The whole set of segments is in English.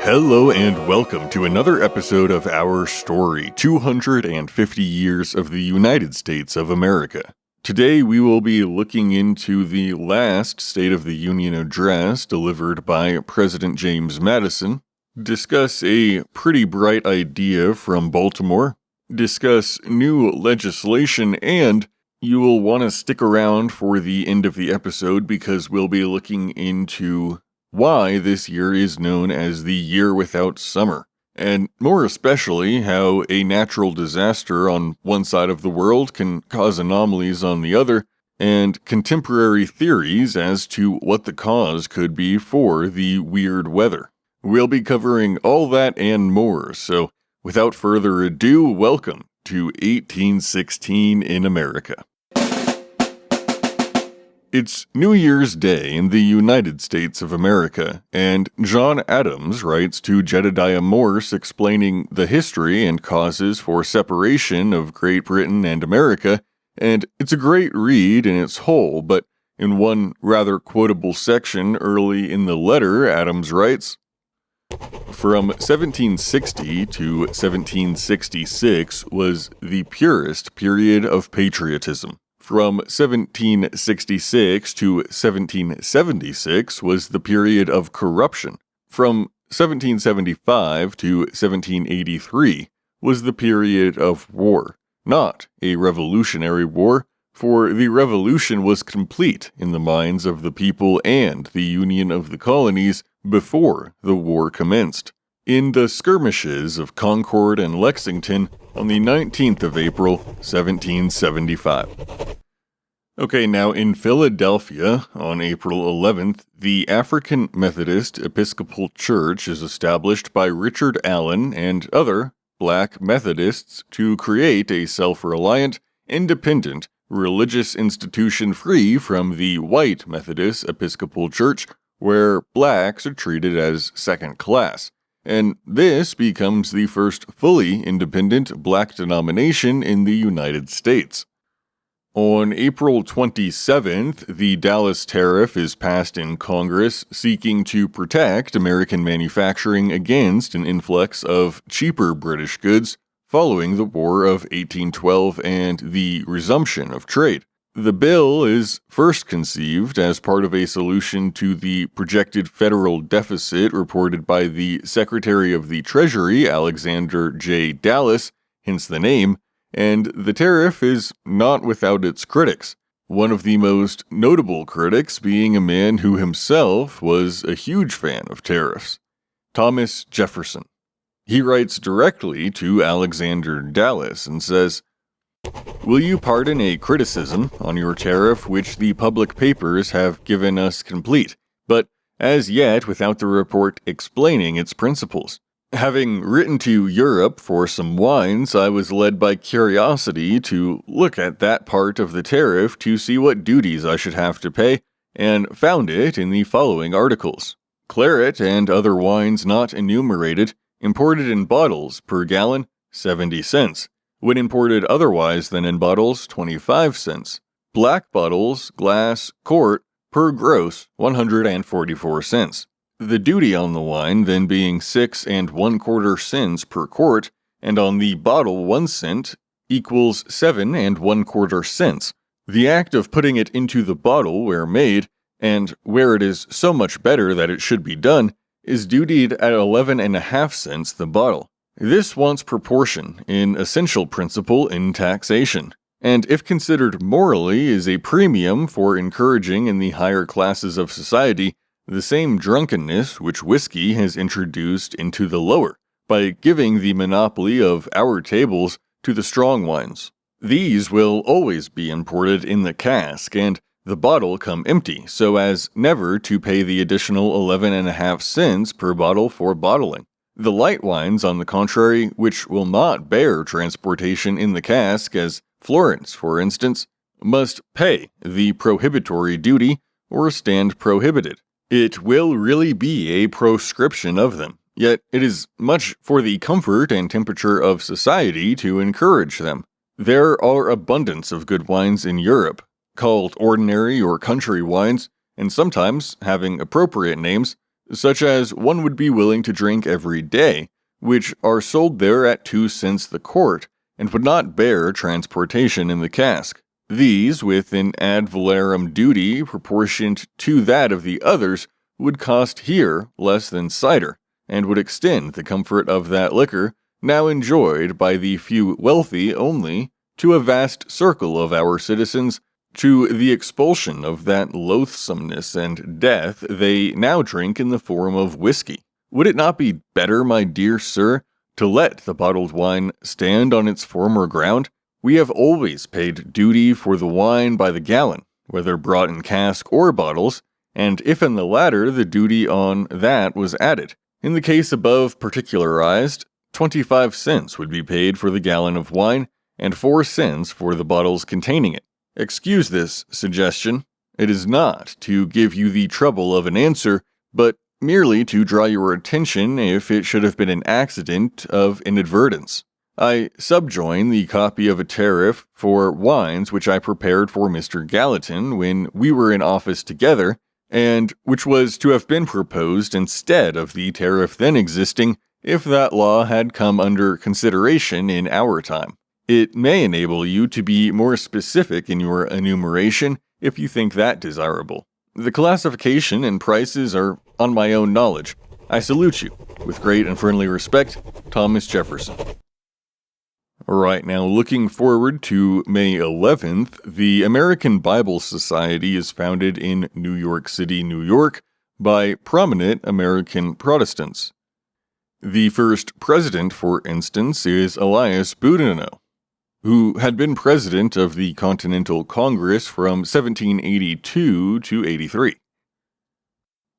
Hello and welcome to another episode of Our Story, 250 Years of the United States of America. Today we will be looking into the last State of the Union address delivered by President James Madison, discuss a pretty bright idea from Baltimore, discuss new legislation, and you will want to stick around for the end of the episode because we'll be looking into why this year is known as the Year Without Summer, and more especially how a natural disaster on one side of the world can cause anomalies on the other, and contemporary theories as to what the cause could be for the weird weather. We'll be covering all that and more, so without further ado, welcome to 1816 in America. It's New Year's Day in the United States of America, and John Adams writes to Jedediah Morse explaining the history and causes for separation of Great Britain and America, and it's a great read in its whole, but in one rather quotable section early in the letter, Adams writes, "From 1760 to 1766 was the purest period of patriotism. From 1766 to 1776 was the period of corruption. From 1775 to 1783 was the period of war, not a revolutionary war, for the revolution was complete in the minds of the people and the Union of the Colonies before the war commenced. In the skirmishes of Concord and Lexington on the 19th of April, 1775. Okay, now in Philadelphia, on April 11th, the African Methodist Episcopal Church is established by Richard Allen and other Black Methodists to create a self-reliant, independent, religious institution free from the white Methodist Episcopal Church, where blacks are treated as second class. And this becomes the first fully independent black denomination in the United States. On April 27th, the Dallas Tariff is passed in Congress, seeking to protect American manufacturing against an influx of cheaper British goods following the War of 1812 and the resumption of trade. The bill is first conceived as part of a solution to the projected federal deficit reported by the Secretary of the Treasury, Alexander J. Dallas, hence the name, and the tariff is not without its critics, one of the most notable critics being a man who himself was a huge fan of tariffs, Thomas Jefferson. He writes directly to Alexander Dallas and says, "Will you pardon a criticism on your tariff which the public papers have given us complete, but as yet without the report explaining its principles? Having written to Europe for some wines, I was led by curiosity to look at that part of the tariff to see what duties I should have to pay, and found it in the following articles. Claret and other wines not enumerated, imported in bottles per gallon, 70 cents. When imported otherwise than in bottles, 25 cents. Black bottles, glass, quart, per gross, 144 cents. The duty on the wine then being 6 1/4 cents per quart, and on the bottle 1 cent equals 7 1/4 cents. The act of putting it into the bottle where made, and where it is so much better that it should be done, is dutied at 11.5 cents the bottle. This wants proportion in essential principle in taxation, and if considered morally is a premium for encouraging in the higher classes of society the same drunkenness which whiskey has introduced into the lower, by giving the monopoly of our tables to the strong wines. These will always be imported in the cask, and the bottle come empty, so as never to pay the additional 11.5 cents per bottle for bottling. The light wines, on the contrary, which will not bear transportation in the cask, as Florence, for instance, must pay the prohibitory duty or stand prohibited. It will really be a proscription of them, yet it is much for the comfort and temperature of society to encourage them. There are abundance of good wines in Europe, called ordinary or country wines, and sometimes, having appropriate names, such as one would be willing to drink every day, which are sold there at 2 cents the quart, and would not bear transportation in the cask. These, with an ad valorem duty proportioned to that of the others, would cost here less than cider, and would extend the comfort of that liquor, now enjoyed by the few wealthy only, to a vast circle of our citizens, to the expulsion of that loathsomeness and death they now drink in the form of whiskey. Would it not be better, my dear sir, to let the bottled wine stand on its former ground? We have always paid duty for the wine by the gallon, whether brought in cask or bottles, and if in the latter the duty on that was added. In the case above particularized, 25 cents would be paid for the gallon of wine, and 4 cents for the bottles containing it. Excuse this suggestion. It is not to give you the trouble of an answer, but merely to draw your attention if it should have been an accident of inadvertence. I subjoin the copy of a tariff for wines which I prepared for Mr. Gallatin when we were in office together, and which was to have been proposed instead of the tariff then existing if that law had come under consideration in our time. It may enable you to be more specific in your enumeration if you think that desirable. The classification and prices are on my own knowledge. I salute you. With great and friendly respect, Thomas Jefferson. Alright, now looking forward to May 11th, the American Bible Society is founded in New York City, New York, by prominent American Protestants. The first president, for instance, is Elias Boudinot, who had been president of the Continental Congress from 1782 to 83.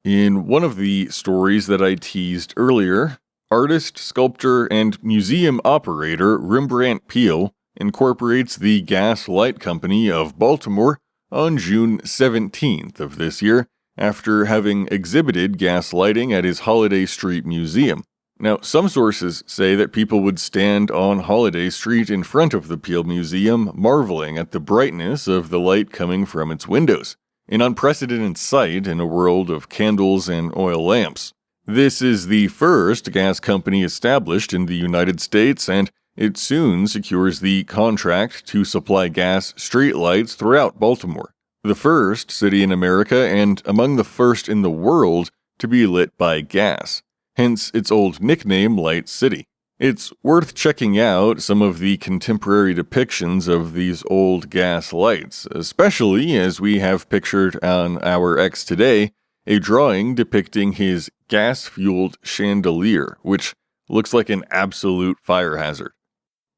In one of the stories that I teased earlier, artist, sculptor, and museum operator Rembrandt Peale incorporates the Gas Light Company of Baltimore on June 17th of this year, after having exhibited gas lighting at his Holiday Street Museum. Now, some sources say that people would stand on Holiday Street in front of the Peale Museum, marveling at the brightness of the light coming from its windows, an unprecedented sight in a world of candles and oil lamps. This is the first gas company established in the United States, and it soon secures the contract to supply gas streetlights throughout Baltimore, the first city in America and among the first in the world to be lit by gas. Hence its old nickname, Light City. It's worth checking out some of the contemporary depictions of these old gas lights, especially as we have pictured on our X today a drawing depicting his gas-fueled chandelier, which looks like an absolute fire hazard.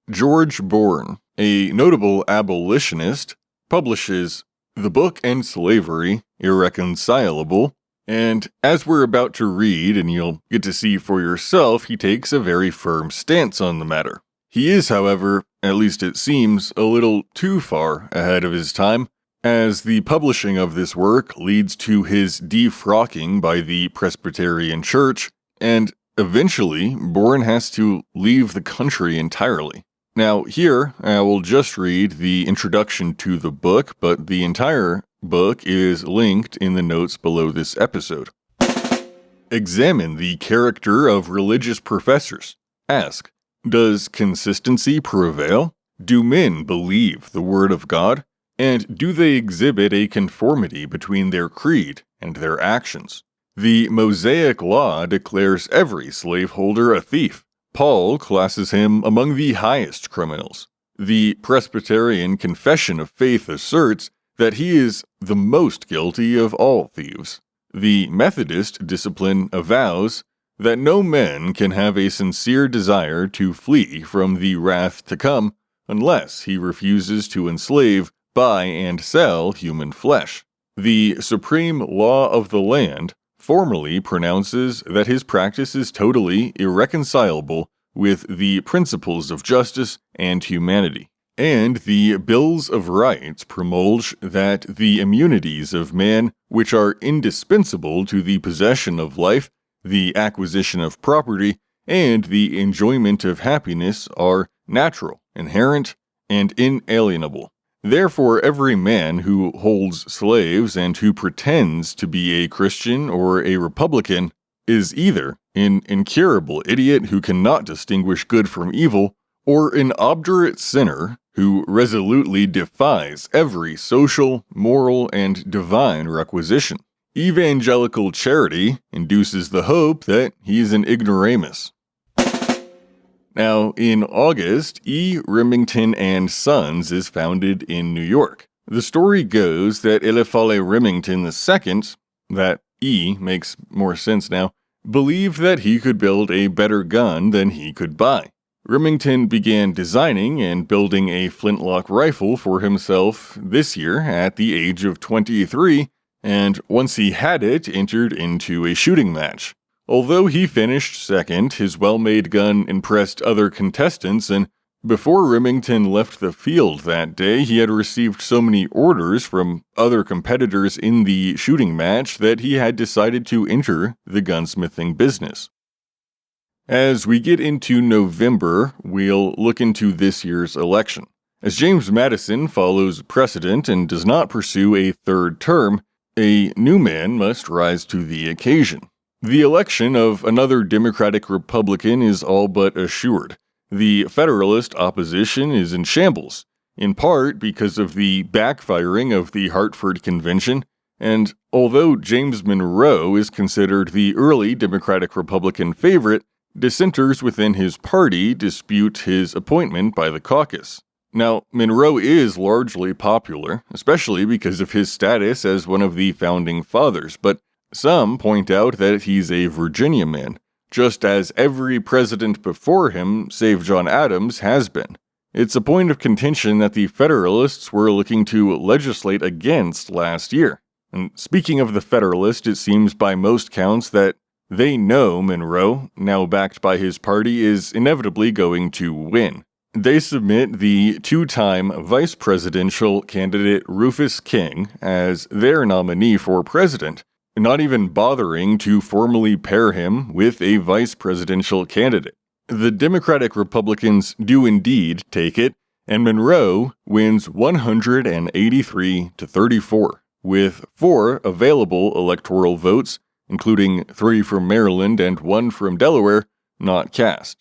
George Bourne, a notable abolitionist, publishes The Book and Slavery, Irreconcilable, and as we're about to read, and you'll get to see for yourself, he takes a very firm stance on the matter. He is, however, at least it seems, a little too far ahead of his time, as the publishing of this work leads to his defrocking by the Presbyterian Church, and eventually, Bourne has to leave the country entirely. Now, here, I will just read the introduction to the book, but the entire book is linked in the notes below this episode. Examine the character of religious professors. Ask, does consistency prevail? Do men believe the Word of God? And do they exhibit a conformity between their creed and their actions? The Mosaic Law declares every slaveholder a thief. Paul classes him among the highest criminals. The Presbyterian Confession of Faith asserts that he is the most guilty of all thieves. The Methodist discipline avows that no man can have a sincere desire to flee from the wrath to come unless he refuses to enslave, buy, and sell human flesh. The supreme law of the land formally pronounces that his practice is totally irreconcilable with the principles of justice and humanity. And the Bills of Rights promulge that the immunities of man, which are indispensable to the possession of life, the acquisition of property, and the enjoyment of happiness, are natural, inherent, and inalienable. Therefore, every man who holds slaves and who pretends to be a Christian or a Republican is either an incurable idiot who cannot distinguish good from evil, or an obdurate sinner who resolutely defies every social, moral, and divine requisition. Evangelical charity induces the hope that he's an ignoramus. Now, in August, E. Remington and Sons is founded in New York. The story goes that Elefale Remington II, that E makes more sense now, believed that he could build a better gun than he could buy. Remington began designing and building a flintlock rifle for himself this year at the age of 23, and once he had it, entered into a shooting match. Although he finished second, his well-made gun impressed other contestants, and before Remington left the field that day, he had received so many orders from other competitors in the shooting match that he had decided to enter the gunsmithing business. As we get into November, we'll look into this year's election. As James Madison follows precedent and does not pursue a third term, a new man must rise to the occasion. The election of another Democratic Republican is all but assured. The Federalist opposition is in shambles, in part because of the backfiring of the Hartford Convention, and although James Monroe is considered the early Democratic-Republican favorite, dissenters within his party dispute his appointment by the caucus. Now, Monroe is largely popular, especially because of his status as one of the founding fathers, but some point out that he's a Virginia man, just as every president before him, save John Adams, has been. It's a point of contention that the Federalists were looking to legislate against last year. And speaking of the Federalist, it seems by most counts that they know Monroe, now backed by his party, is inevitably going to win. They submit the two-time vice presidential candidate Rufus King as their nominee for president, not even bothering to formally pair him with a vice presidential candidate. The Democratic Republicans do indeed take it, and Monroe wins 183 to 34, with 4 available electoral votes, including 3 from Maryland and 1 from Delaware, not cast.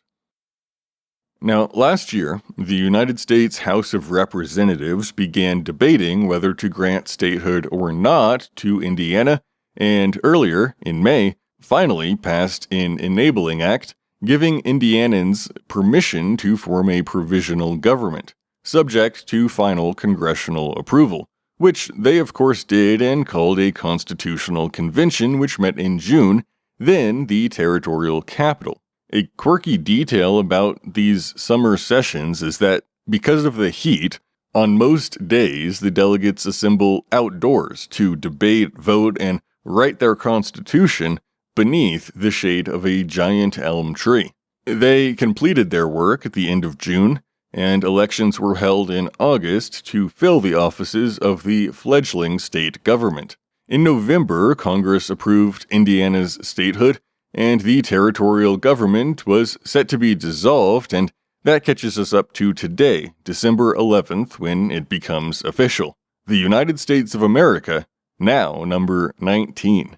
Now, last year, the United States House of Representatives began debating whether to grant statehood or not to Indiana, and earlier, in May, finally passed an enabling act giving Indianans permission to form a provisional government, subject to final congressional approval, which they of course did and called a constitutional convention which met in June, then the territorial capital. A quirky detail about these summer sessions is that because of the heat, on most days the delegates assemble outdoors to debate, vote, and write their constitution beneath the shade of a giant elm tree. They completed their work at the end of June, and elections were held in August to fill the offices of the fledgling state government. In November, Congress approved Indiana's statehood, and the territorial government was set to be dissolved, and that catches us up to today, December 11th, when it becomes official. The United States of America, now number 19.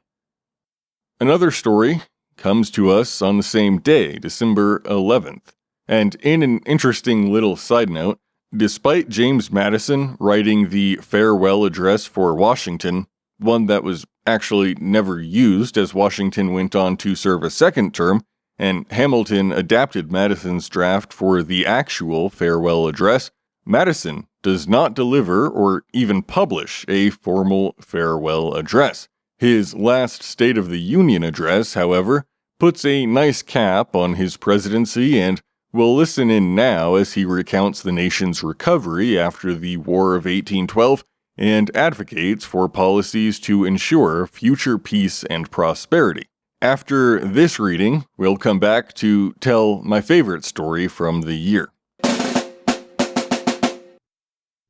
Another story comes to us on the same day, December 11th. And in an interesting little side note, despite James Madison writing the farewell address for Washington, one that was actually never used as Washington went on to serve a second term, and Hamilton adapted Madison's draft for the actual farewell address, Madison does not deliver or even publish a formal farewell address. His last State of the Union address, however, puts a nice cap on his presidency, and we'll listen in now as he recounts the nation's recovery after the War of 1812 and advocates for policies to ensure future peace and prosperity. After this reading, we'll come back to tell my favorite story from the year.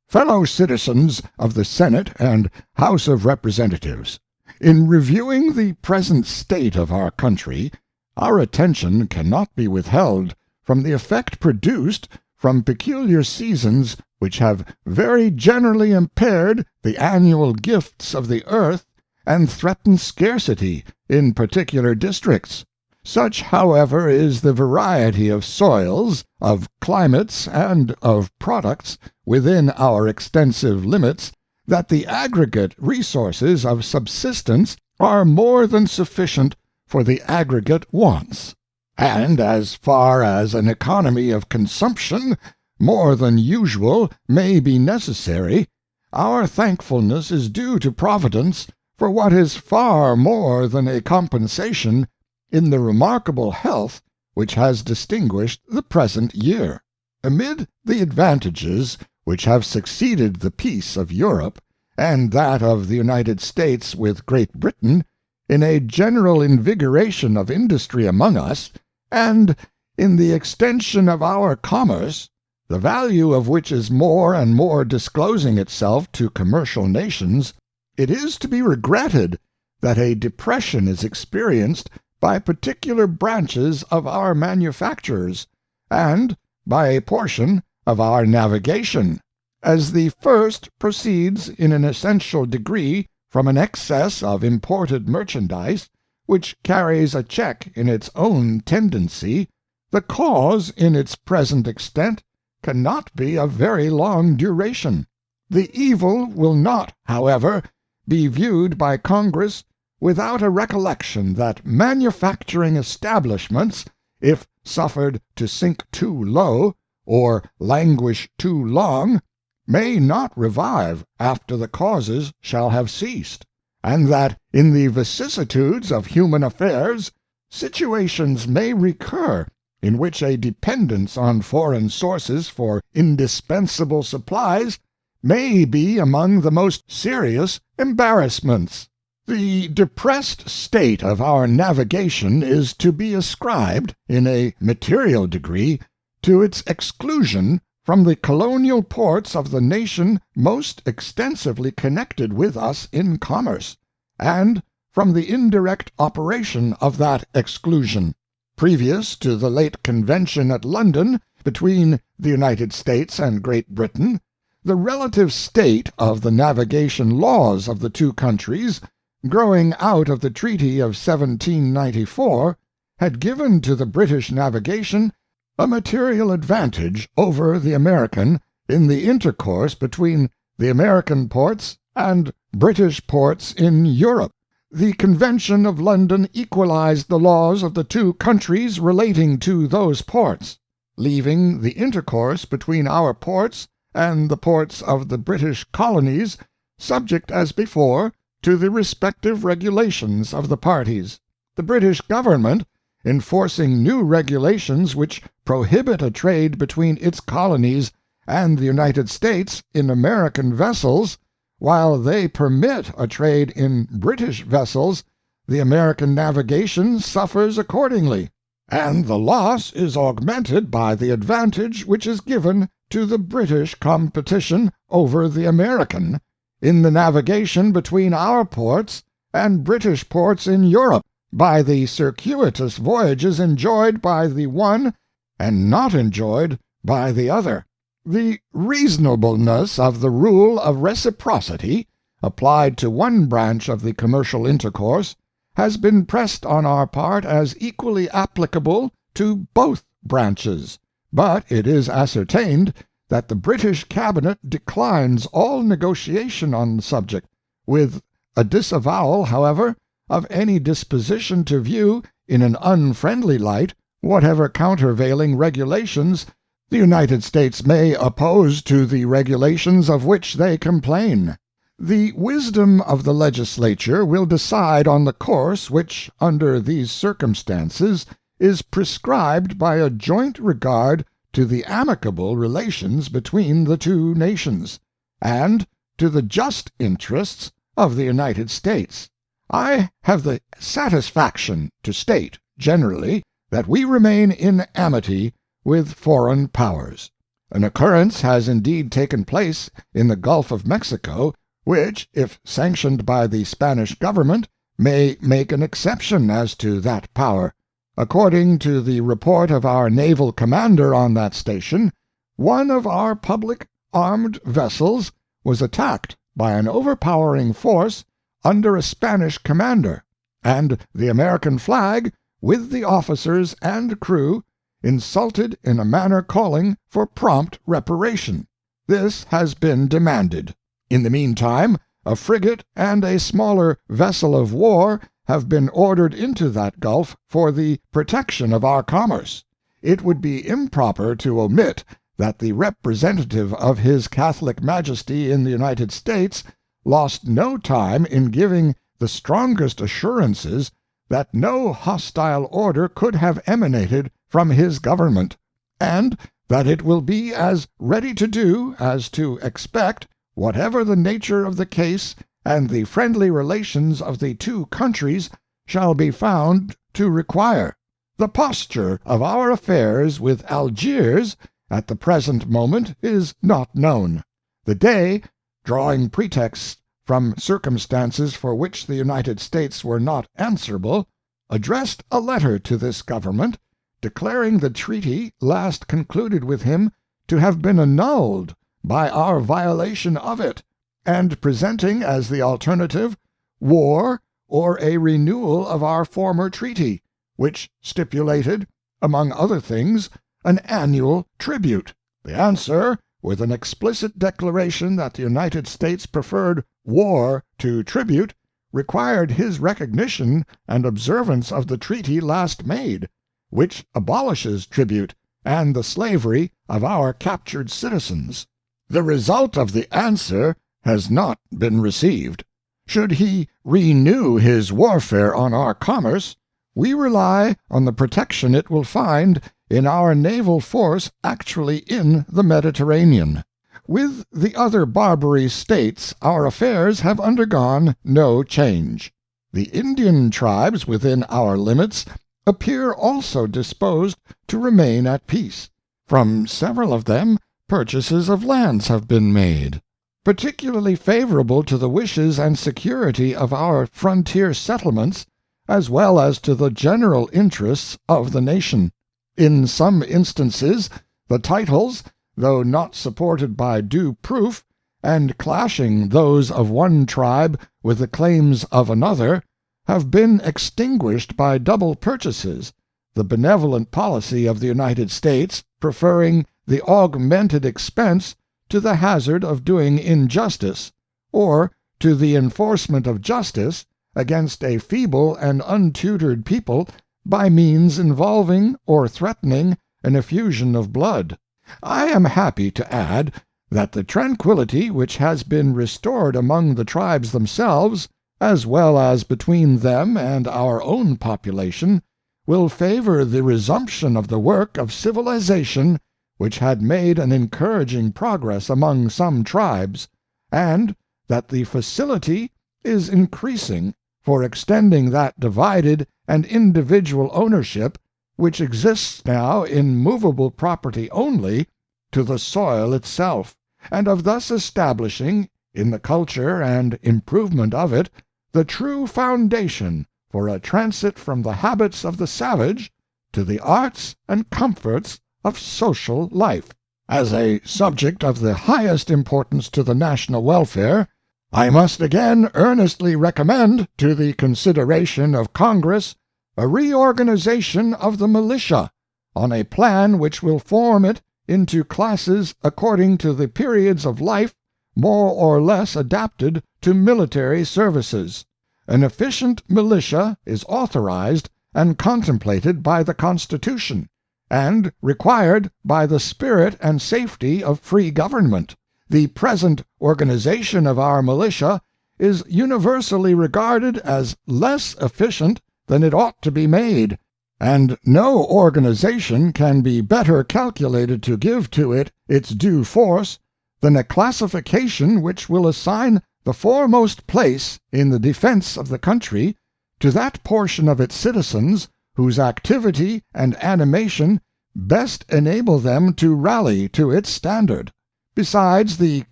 Fellow citizens of the Senate and House of Representatives, in reviewing the present state of our country, our attention cannot be withheld from the effect produced from peculiar seasons which have very generally impaired the annual gifts of the earth and threaten scarcity in particular districts. Such, however, is the variety of soils, of climates, and of products within our extensive limits, that the aggregate resources of subsistence are more than sufficient for the aggregate wants, and as far as an economy of consumption more than usual may be necessary, our thankfulness is due to Providence for what is far more than a compensation in the remarkable health which has distinguished the present year. Amid the advantages which have succeeded the peace of Europe and that of the United States with Great Britain, in a general invigoration of industry among us, and in the extension of our commerce, the value of which is more and more disclosing itself to commercial nations, it is to be regretted that a depression is experienced by particular branches of our manufactures, and by a portion of our navigation, as the first proceeds in an essential degree from an excess of imported merchandise, which carries a check in its own tendency, the cause in its present extent cannot be of very long duration. The evil will not, however, be viewed by Congress without a recollection that manufacturing establishments, if suffered to sink too low, or languish too long, may not revive after the causes shall have ceased, and that in the vicissitudes of human affairs situations may recur in which a dependence on foreign sources for indispensable supplies may be among the most serious embarrassments. The depressed state of our navigation is to be ascribed, in a material degree, to its exclusion from the colonial ports of the nation most extensively connected with us in commerce, and from the indirect operation of that exclusion. Previous to the late convention at London between the United States and Great Britain, the relative state of the navigation laws of the two countries, growing out of the Treaty of 1794, had given to the British navigation a material advantage over the American in the intercourse between the American ports and British ports in Europe. The Convention of London equalized the laws of the two countries relating to those ports, leaving the intercourse between our ports and the ports of the British colonies subject as before to the respective regulations of the parties. The British government, enforcing new regulations which prohibit a trade between its colonies and the United States in American vessels, while they permit a trade in British vessels, the American navigation suffers accordingly, and the loss is augmented by the advantage which is given to the British competition over the American in the navigation between our ports and British ports in Europe, by the circuitous voyages enjoyed by the one and not enjoyed by the other. The reasonableness of the rule of reciprocity, applied to one branch of the commercial intercourse, has been pressed on our part as equally applicable to both branches, but it is ascertained that the British Cabinet declines all negotiation on the subject, with a disavowal, however, of any disposition to view in an unfriendly light whatever countervailing regulations the United States may oppose to the regulations of which they complain. The wisdom of the legislature will decide on the course which, under these circumstances, is prescribed by a joint regard to the amicable relations between the two nations, and to the just interests of the United States. I have the satisfaction to state, generally, that we remain in amity with foreign powers. An occurrence has indeed taken place in the Gulf of Mexico, which, if sanctioned by the Spanish government, may make an exception as to that power. According to the report of our naval commander on that station, one of our public armed vessels was attacked by an overpowering force under a Spanish commander, and the American flag, with the officers and crew, insulted in a manner calling for prompt reparation. This has been demanded. In the meantime, a frigate and a smaller vessel of war have been ordered into that Gulf for the protection of our commerce. It would be improper to omit that the representative of His Catholic Majesty in the United States lost no time in giving the strongest assurances that no hostile order could have emanated from his government, and that it will be as ready to do as to expect whatever the nature of the case and the friendly relations of the two countries shall be found to require. The posture of our affairs with Algiers at the present moment is not known. The Dey, drawing pretexts from circumstances for which the United States were not answerable, addressed a letter to this government, declaring the treaty last concluded with him to have been annulled by our violation of it, and presenting as the alternative war or a renewal of our former treaty, which stipulated, among other things, an annual tribute. The answer, with an explicit declaration that the United States preferred war to tribute, required his recognition and observance of the treaty last made, which abolishes tribute and the slavery of our captured citizens. The result of the answer has not been received. Should he renew his warfare on our commerce, we rely on the protection it will find in our naval force actually in the Mediterranean. With the other Barbary states our affairs have undergone no change. The Indian tribes within our limits appear also disposed to remain at peace. From several of them purchases of lands have been made, particularly favorable to the wishes and security of our frontier settlements, as well as to the general interests of the nation. In some instances, the titles, though not supported by due proof, and clashing those of one tribe with the claims of another, have been extinguished by double purchases, the benevolent policy of the United States preferring the augmented expense to the hazard of doing injustice, or to the enforcement of justice against a feeble and untutored people by means involving or threatening an effusion of blood. I am happy to add that the tranquillity which has been restored among the tribes themselves, as well as between them and our own population, will favor the resumption of the work of civilization which had made an encouraging progress among some tribes, and that the facility is increasing for extending that divided and individual ownership which exists now in movable property only to the soil itself, and of thus establishing, in the culture and improvement of it, the true foundation for a transit from the habits of the savage to the arts and comforts of social life. As a subject of the highest importance to the national welfare, I must again earnestly recommend to the consideration of Congress a reorganization of the militia on a plan which will form it into classes according to the periods of life more or less adapted to military services. An efficient militia is authorized and contemplated by the Constitution, and required by the spirit and safety of free government. The present organization of our militia is universally regarded as less efficient than it ought to be made, and no organization can be better calculated to give to it its due force than a classification which will assign the foremost place in the defense of the country to that portion of its citizens whose activity and animation best enable them to rally to its standard. Besides the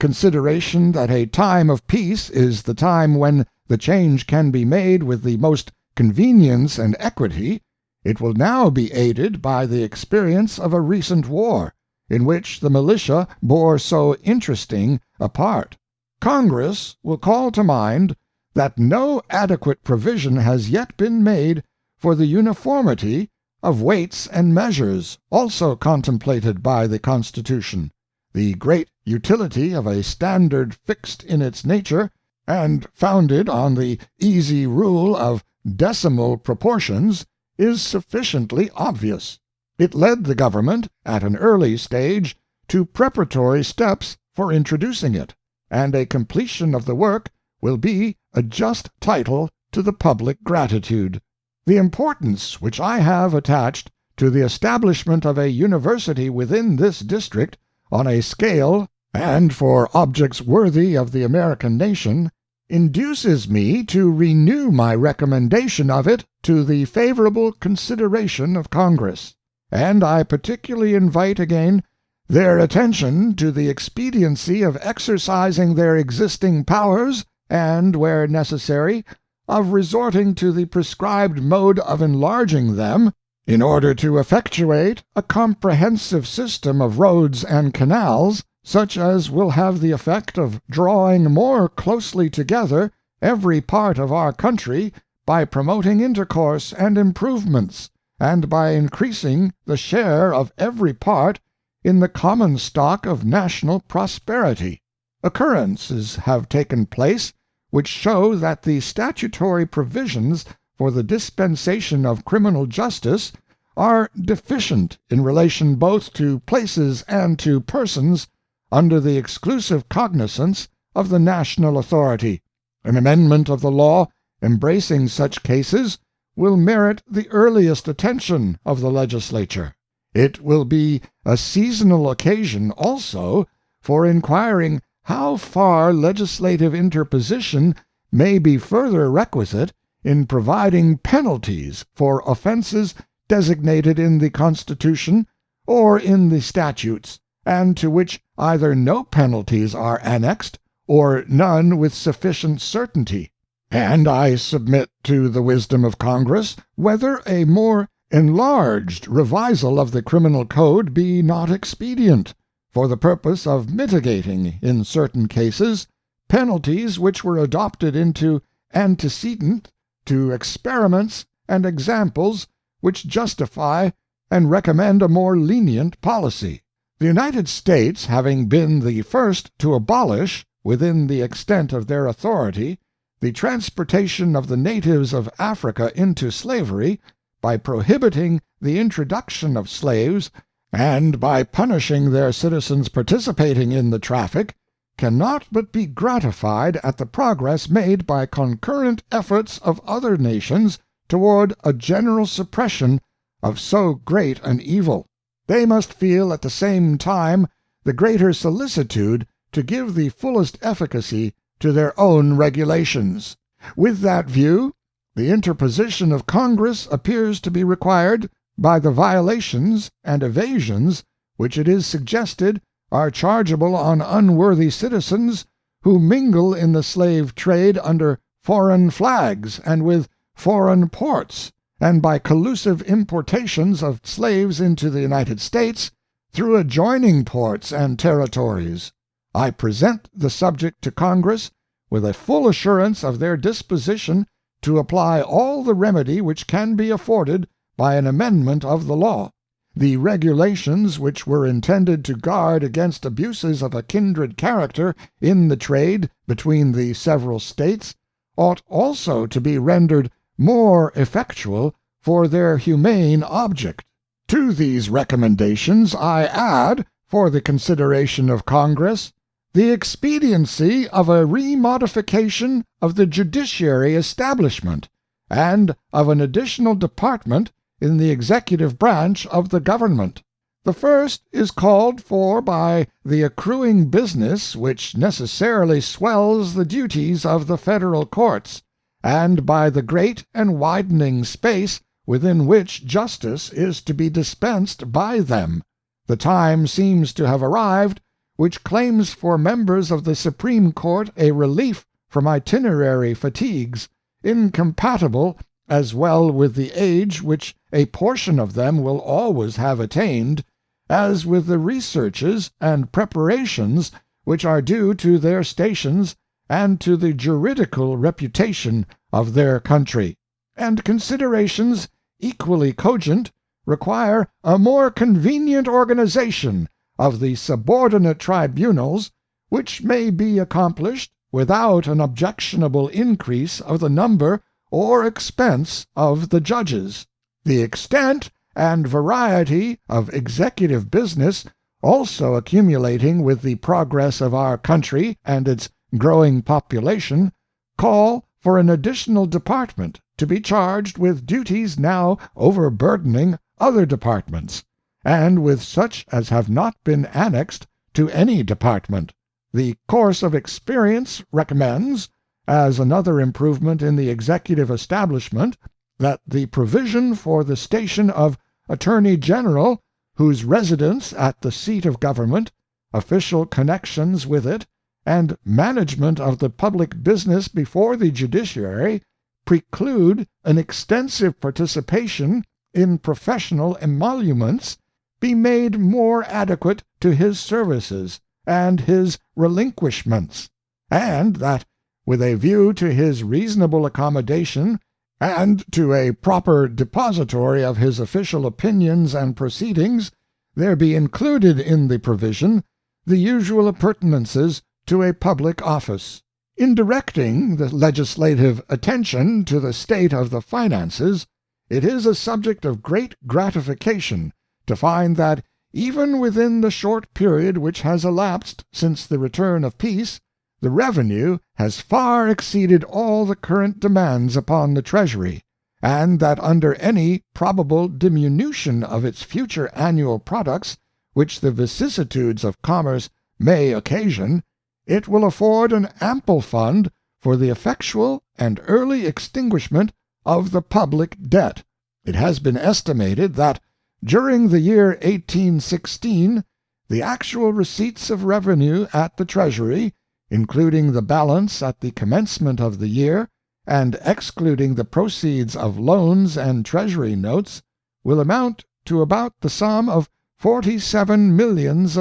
consideration that a time of peace is the time when the change can be made with the most convenience and equity, it will now be aided by the experience of a recent war, in which the militia bore so interesting a part. Congress will call to mind that no adequate provision has yet been made for the uniformity of weights and measures, also contemplated by the Constitution, the great utility of a standard fixed in its nature, and founded on the easy rule of decimal proportions, is sufficiently obvious. It led the government, at an early stage, to preparatory steps for introducing it, and a completion of the work will be a just title to the public gratitude. The importance which I have attached to the establishment of a university within this district on a scale and for objects worthy of the American nation induces me to renew my recommendation of it to the favorable consideration of Congress, and I particularly invite again their attention to the expediency of exercising their existing powers and, where necessary, of resorting to the prescribed mode of enlarging them, in order to effectuate a comprehensive system of roads and canals, such as will have the effect of drawing more closely together every part of our country by promoting intercourse and improvements, and by increasing the share of every part in the common stock of national prosperity. Occurrences have taken place which show that the statutory provisions for the dispensation of criminal justice are deficient in relation both to places and to persons under the exclusive cognizance of the national authority. An amendment of the law embracing such cases will merit the earliest attention of the legislature. It will be a seasonal occasion also for inquiring how far legislative interposition may be further requisite in providing penalties for offenses designated in the Constitution or in the statutes, and to which either no penalties are annexed or none with sufficient certainty. And I submit to the wisdom of Congress whether a more enlarged revisal of the criminal code be not expedient, for the purpose of mitigating, in certain cases, penalties which were adopted into antecedent to experiments and examples which justify and recommend a more lenient policy. The United States, having been the first to abolish, within the extent of their authority, the transportation of the natives of Africa into slavery, by prohibiting the introduction of slaves, and by punishing their citizens participating in the traffic, cannot but be gratified at the progress made by concurrent efforts of other nations toward a general suppression of so great an evil. They must feel at the same time the greater solicitude to give the fullest efficacy to their own regulations. With that view, the interposition of Congress appears to be required by the violations and evasions which it is suggested are chargeable on unworthy citizens who mingle in the slave trade under foreign flags and with foreign ports, and by collusive importations of slaves into the United States through adjoining ports and territories. I present the subject to Congress with a full assurance of their disposition to apply all the remedy which can be afforded by an amendment of the law. The regulations which were intended to guard against abuses of a kindred character in the trade between the several States ought also to be rendered more effectual for their humane object. To these recommendations I add, for the consideration of Congress, the expediency of a remodification of the judiciary establishment, and of an additional department in the executive branch of the government. The first is called for by the accruing business which necessarily swells the duties of the federal courts, and by the great and widening space within which justice is to be dispensed by them. The time seems to have arrived which claims for members of the Supreme Court a relief from itinerary fatigues, incompatible as well with the age which a portion of them will always have attained, as with the researches and preparations which are due to their stations and to the juridical reputation of their country, and considerations equally cogent require a more convenient organization of the subordinate tribunals, which may be accomplished without an objectionable increase of the number or expense of the judges. The extent and variety of executive business also accumulating with the progress of our country and its growing population call for an additional department to be charged with duties now overburdening other departments, and with such as have not been annexed to any department. The course of experience recommends, as another improvement in the executive establishment, that the provision for the station of Attorney General, whose residence at the seat of government, official connections with it, and management of the public business before the judiciary preclude an extensive participation in professional emoluments, be made more adequate to his services and his relinquishments, and that, with a view to his reasonable accommodation and to a proper depository of his official opinions and proceedings, there be included in the provision the usual appurtenances to a public office. In directing the legislative attention to the state of the finances, it is a subject of great gratification to find that, even within the short period which has elapsed since the return of peace, the revenue has far exceeded all the current demands upon the Treasury, and that under any probable diminution of its future annual products which the vicissitudes of commerce may occasion, it will afford an ample fund for the effectual and early extinguishment of the public debt. It has been estimated that, during the year 1816, the actual receipts of revenue at the Treasury, including the balance at the commencement of the year, and excluding the proceeds of loans and Treasury notes, will amount to about the sum of $47 millions;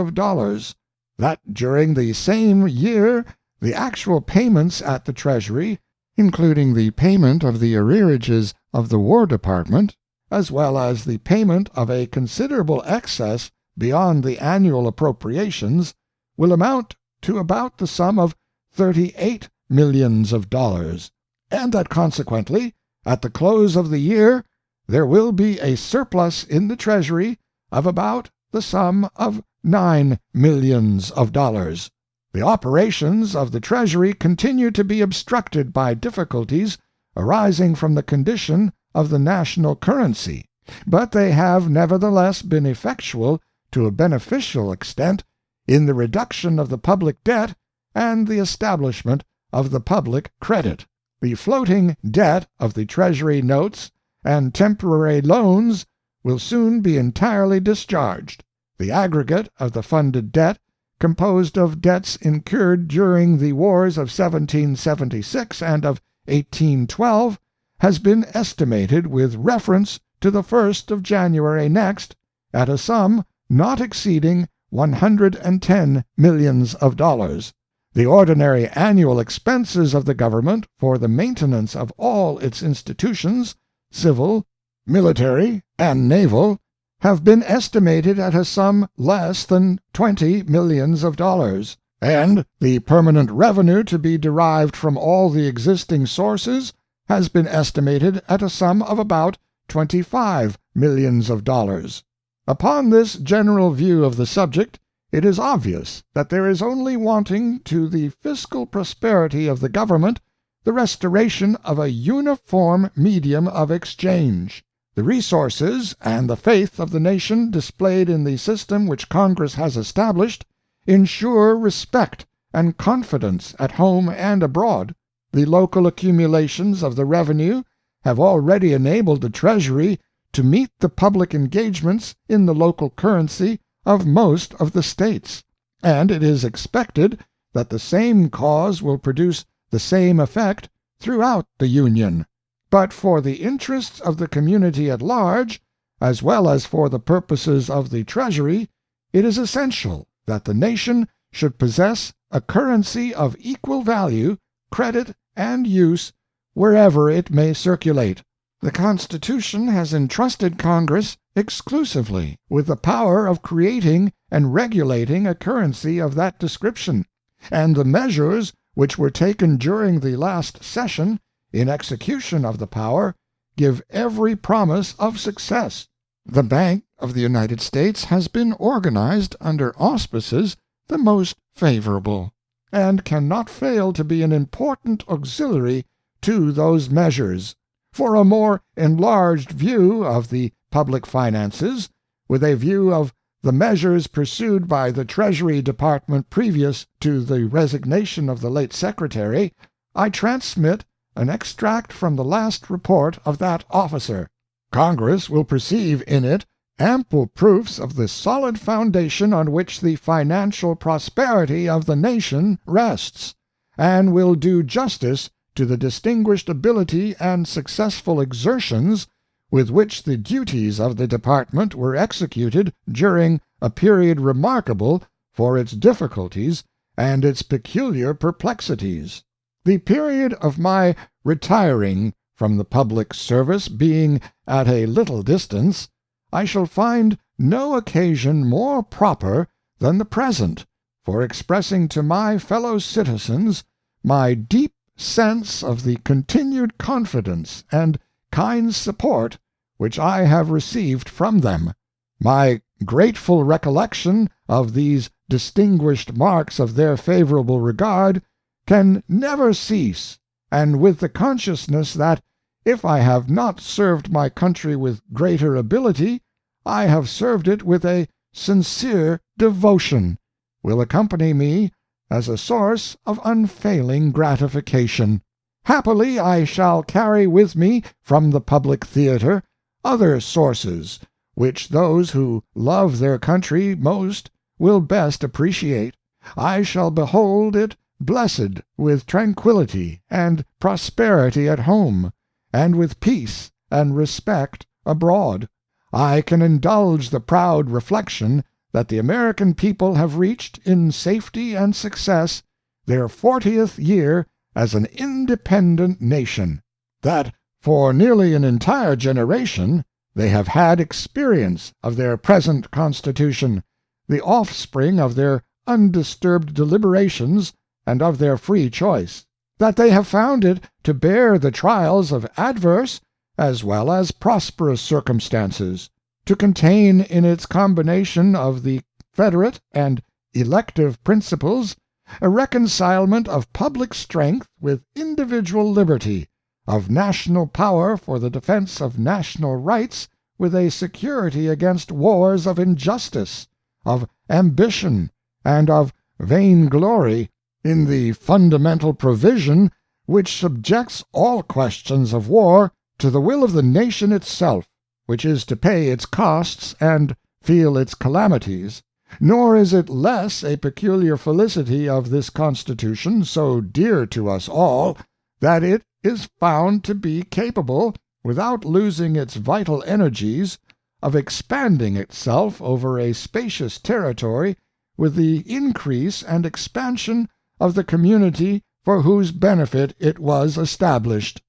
that during the same year the actual payments at the Treasury, including the payment of the arrearages of the War Department, as well as the payment of a considerable excess beyond the annual appropriations, will amount to about the sum of $38 millions; and that consequently, at the close of the year, there will be a surplus in the Treasury of about the sum of $9 millions. The operations of the Treasury continue to be obstructed by difficulties arising from the condition of the national currency, but they have nevertheless been effectual to a beneficial extent in the reduction of the public debt and the establishment of the public credit. The floating debt of the Treasury notes and temporary loans will soon be entirely discharged. The aggregate of the funded debt, composed of debts incurred during the wars of 1776 and of 1812, has been estimated with reference to the 1st of January next at a sum not exceeding $110 millions. The ordinary annual expenses of the government for the maintenance of all its institutions, civil, military, and naval, have been estimated at a sum less than $20 millions, and the permanent revenue to be derived from all the existing sources has been estimated at a sum of about $25 millions. Upon this general view of the subject, it is obvious that there is only wanting to the fiscal prosperity of the government the restoration of a uniform medium of exchange. The resources and the faith of the nation displayed in the system which Congress has established ensure respect and confidence at home and abroad. The local accumulations of the revenue have already enabled the Treasury to meet the public engagements in the local currency of most of the States, and it is expected that the same cause will produce the same effect throughout the Union. But for the interests of the community at large, as well as for the purposes of the Treasury, it is essential that the nation should possess a currency of equal value, credit, and use wherever it may circulate. The Constitution has entrusted Congress exclusively with the power of creating and regulating a currency of that description, and the measures which were taken during the last session in execution of the power give every promise of success. The Bank of the United States has been organized under auspices the most favorable, and cannot fail to be an important auxiliary to those measures. For a more enlarged view of the public finances, with a view of the measures pursued by the Treasury Department previous to the resignation of the late Secretary, I transmit an extract from the last report of that officer. Congress will perceive in it ample proofs of the solid foundation on which the financial prosperity of the nation rests, and will do justice to the distinguished ability and successful exertions with which the duties of the Department were executed during a period remarkable for its difficulties and its peculiar perplexities. The period of my retiring from the public service being at a little distance, I shall find no occasion more proper than the present for expressing to my fellow citizens my deep sense of the continued confidence and kind support which I have received from them, my grateful recollection of these distinguished marks of their favorable regard can never cease, and with the consciousness that, if I have not served my country with greater ability, I have served it with a sincere devotion, will accompany me as a source of unfailing gratification. Happily I shall carry with me from the public theater other sources which those who love their country most will best appreciate. I shall behold it blessed with tranquillity and prosperity at home, and with peace and respect abroad. I can indulge the proud reflection that the American people have reached in safety and success their 40th year as an independent nation, that for nearly an entire generation they have had experience of their present Constitution, the offspring of their undisturbed deliberations and of their free choice, that they have found it to bear the trials of adverse as well as prosperous circumstances, to contain in its combination of the federate and elective principles a reconcilement of public strength with individual liberty, of national power for the defense of national rights with a security against wars of injustice, of ambition, and of vainglory, in the fundamental provision which subjects all questions of war to the will of the nation itself, which is to pay its costs and feel its calamities. Nor is it less a peculiar felicity of this Constitution, so dear to us all, that it is found to be capable, without losing its vital energies, of expanding itself over a spacious territory with the increase and expansion of the community for whose benefit it was established.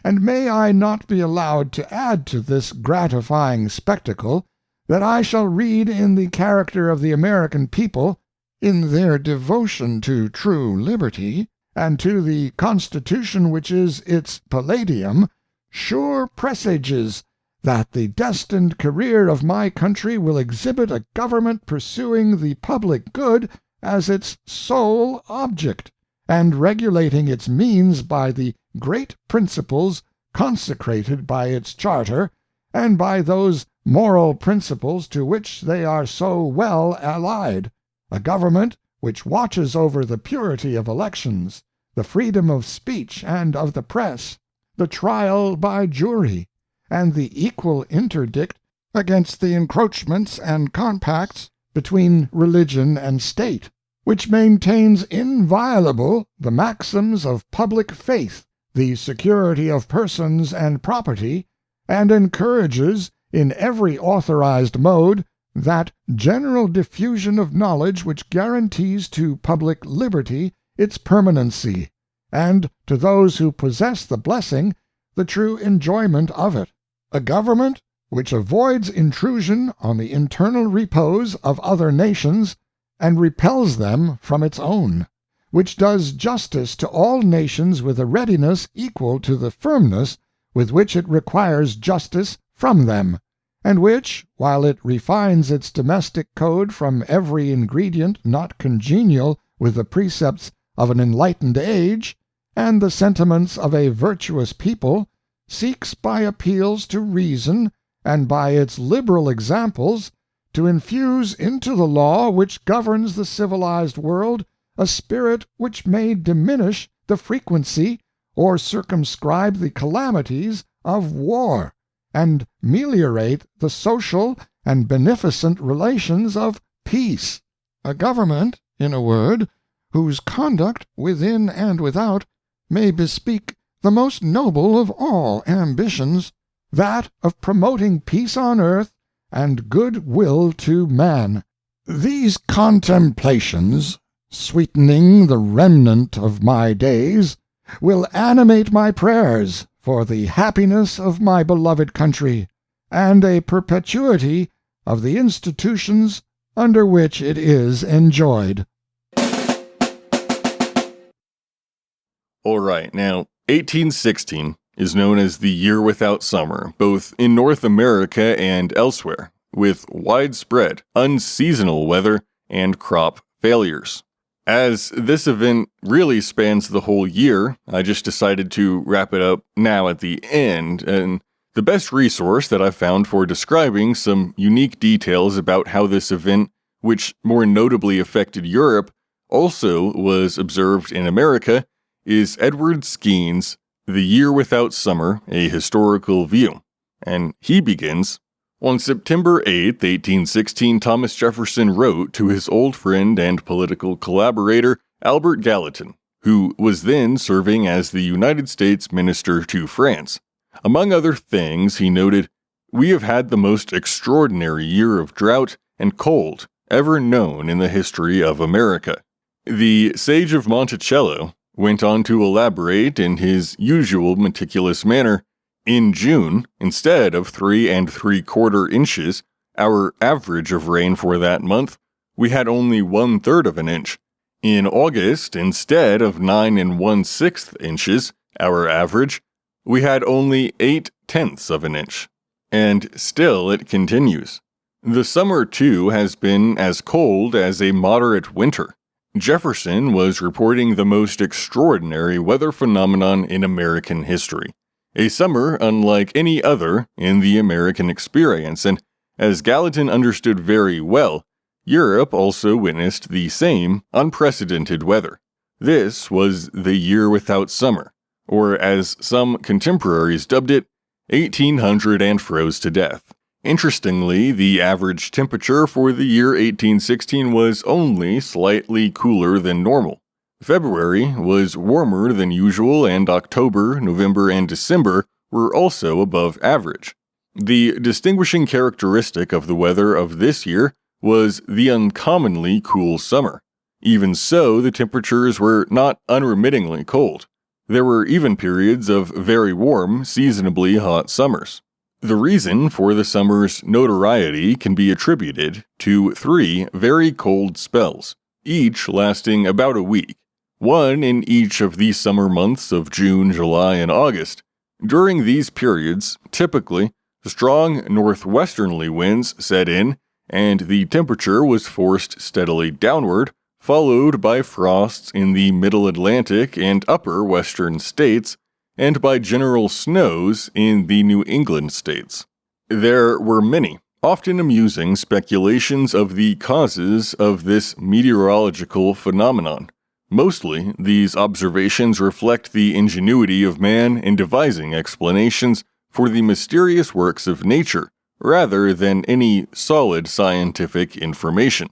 And may I not be allowed to add to this gratifying spectacle that I shall read in the character of the American people, in their devotion to true liberty, and to the Constitution which is its palladium, sure presages that the destined career of my country will exhibit a government pursuing the public good as its sole object, and regulating its means by the great principles consecrated by its charter, and by those moral principles to which they are so well allied, a government which watches over the purity of elections, the freedom of speech and of the press, the trial by jury, and the equal interdict against the encroachments and compacts between religion and state, which maintains inviolable the maxims of public faith, the security of persons and property, and encourages in every authorized mode that general diffusion of knowledge which guarantees to public liberty its permanency, and to those who possess the blessing, the true enjoyment of it. A government which avoids intrusion on the internal repose of other nations, and repels them from its own, which does justice to all nations with a readiness equal to the firmness with which it requires justice from them, and which, while it refines its domestic code from every ingredient not congenial with the precepts of an enlightened age and the sentiments of a virtuous people, seeks by appeals to reason and by its liberal examples to infuse into the law which governs the civilized world a spirit which may diminish the frequency or circumscribe the calamities of war, and meliorate the social and beneficent relations of peace. A government, in a word, whose conduct, within and without, may bespeak the most noble of all ambitions, that of promoting peace on earth and good will to man. These contemplations, sweetening the remnant of my days, will animate my prayers for the happiness of my beloved country, and a perpetuity of the institutions under which it is enjoyed. All right, now, 1816 is known as the Year Without Summer, both in North America and elsewhere, with widespread, unseasonal weather and crop failures. As this event really spans the whole year, I just decided to wrap it up now at the end, and the best resource that I found for describing some unique details about how this event, which more notably affected Europe, also was observed in America, is Edward Skeen's The Year Without Summer, A Historical View. And he begins, on September 8, 1816, Thomas Jefferson wrote to his old friend and political collaborator, Albert Gallatin, who was then serving as the United States Minister to France. Among other things, he noted, "We have had the most extraordinary year of drought and cold ever known in the history of America." The Sage of Monticello went on to elaborate in his usual meticulous manner, "In June, instead of 3 3/4 inches, our average of rain for that month, we had only 1/3 of an inch. In August, instead of 9 1/6 inches, our average, we had only 8/10 of an inch." And still it continues. The summer, too, has been as cold as a moderate winter. Jefferson was reporting the most extraordinary weather phenomenon in American history. A summer unlike any other in the American experience, and as Gallatin understood very well, Europe also witnessed the same unprecedented weather. This was the year without summer, or as some contemporaries dubbed it, 1800 and froze to death. Interestingly, the average temperature for the year 1816 was only slightly cooler than normal. February was warmer than usual, and October, November, and December were also above average. The distinguishing characteristic of the weather of this year was the uncommonly cool summer. Even so, the temperatures were not unremittingly cold. There were even periods of very warm, seasonably hot summers. The reason for the summer's notoriety can be attributed to 3 very cold spells, each lasting about a week, one in each of the summer months of June, July, and August. During these periods, typically, strong northwesterly winds set in, and the temperature was forced steadily downward, followed by frosts in the Middle Atlantic and upper western states, and by general snows in the New England states. There were many, often amusing speculations of the causes of this meteorological phenomenon. Mostly, these observations reflect the ingenuity of man in devising explanations for the mysterious works of nature, rather than any solid scientific information.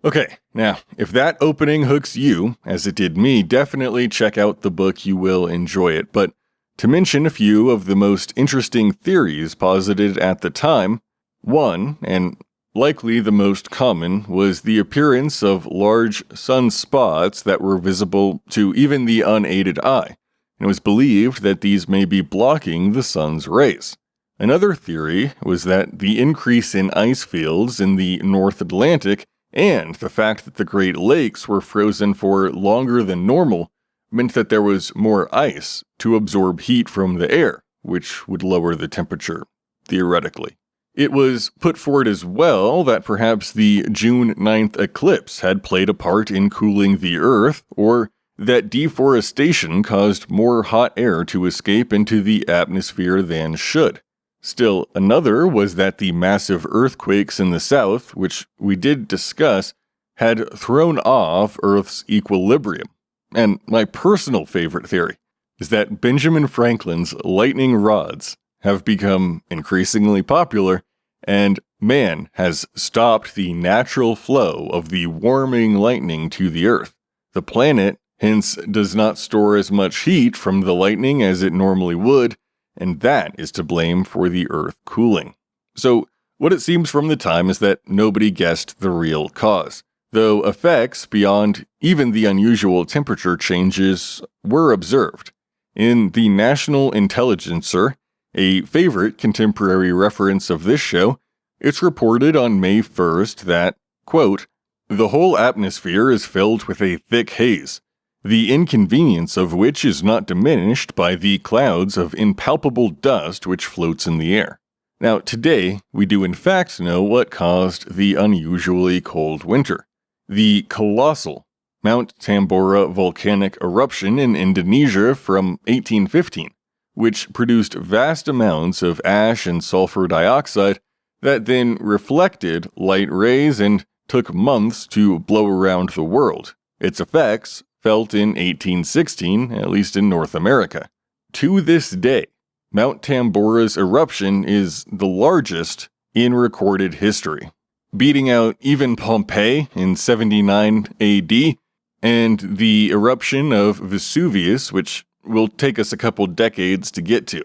Okay, now, if that opening hooks you, as it did me, definitely check out the book. You will enjoy it. But to mention a few of the most interesting theories posited at the time, One, and likely the most common, was the appearance of large sunspots that were visible to even the unaided eye. It was believed that these may be blocking the sun's rays. Another theory was that the increase in ice fields in the North Atlantic and the fact that the Great Lakes were frozen for longer than normal meant that there was more ice to absorb heat from the air, which would lower the temperature, theoretically. It was put forward as well that perhaps the June 9th eclipse had played a part in cooling the Earth, or that deforestation caused more hot air to escape into the atmosphere than should. Still, another was that the massive earthquakes in the South, which we did discuss, had thrown off Earth's equilibrium. And my personal favorite theory is that Benjamin Franklin's lightning rods have become increasingly popular, and man has stopped the natural flow of the warming lightning to the Earth. The planet, hence, does not store as much heat from the lightning as it normally would, and that is to blame for the Earth cooling. So, what it seems from the time is that nobody guessed the real cause, though effects beyond even the unusual temperature changes were observed. In the National Intelligencer, a favorite contemporary reference of this show, it's reported on May 1st that, quote, "The whole atmosphere is filled with a thick haze, the inconvenience of which is not diminished by the clouds of impalpable dust which floats in the air." Now, today, we do in fact know what caused the unusually cold winter. The colossal Mount Tambora volcanic eruption in Indonesia from 1815, which produced vast amounts of ash and sulfur dioxide that then reflected light rays and took months to blow around the world. Its effects felt in 1816, at least in North America. To this day, Mount Tambora's eruption is the largest in recorded history, beating out even Pompeii in 79 AD and the eruption of Vesuvius, which will take us a couple decades to get to.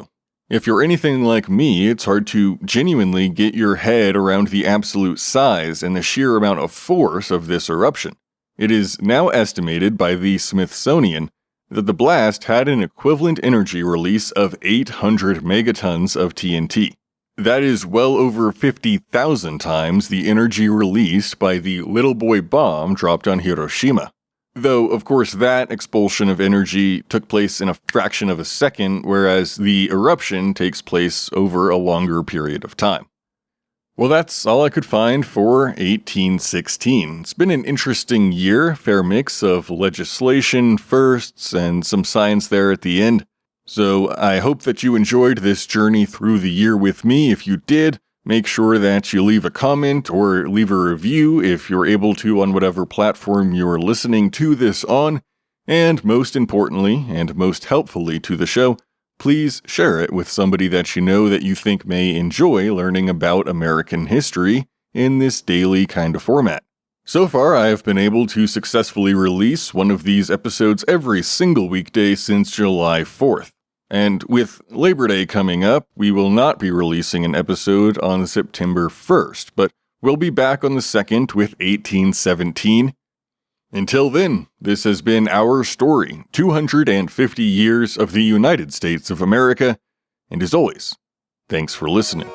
If you're anything like me, it's hard to genuinely get your head around the absolute size and the sheer amount of force of this eruption. It is now estimated by the Smithsonian that the blast had an equivalent energy release of 800 megatons of TNT. That is well over 50,000 times the energy released by the little boy bomb dropped on Hiroshima. Though, of course, that expulsion of energy took place in a fraction of a second, whereas the eruption takes place over a longer period of time. Well, that's all I could find for 1816. It's been an interesting year, fair mix of legislation, firsts, and some science there at the end. So I hope that you enjoyed this journey through the year with me. If you did, make sure that you leave a comment or leave a review if you're able to on whatever platform you're listening to this on. And most importantly, and most helpfully to the show, please share it with somebody that you know that you think may enjoy learning about American history in this daily kind of format. So far, I have been able to successfully release one of these episodes every single weekday since July 4th. And with Labor Day coming up, we will not be releasing an episode on September 1st, but we'll be back on the 2nd with 1817. Until then, this has been our story, 250 years of the United States of America, and as always, thanks for listening.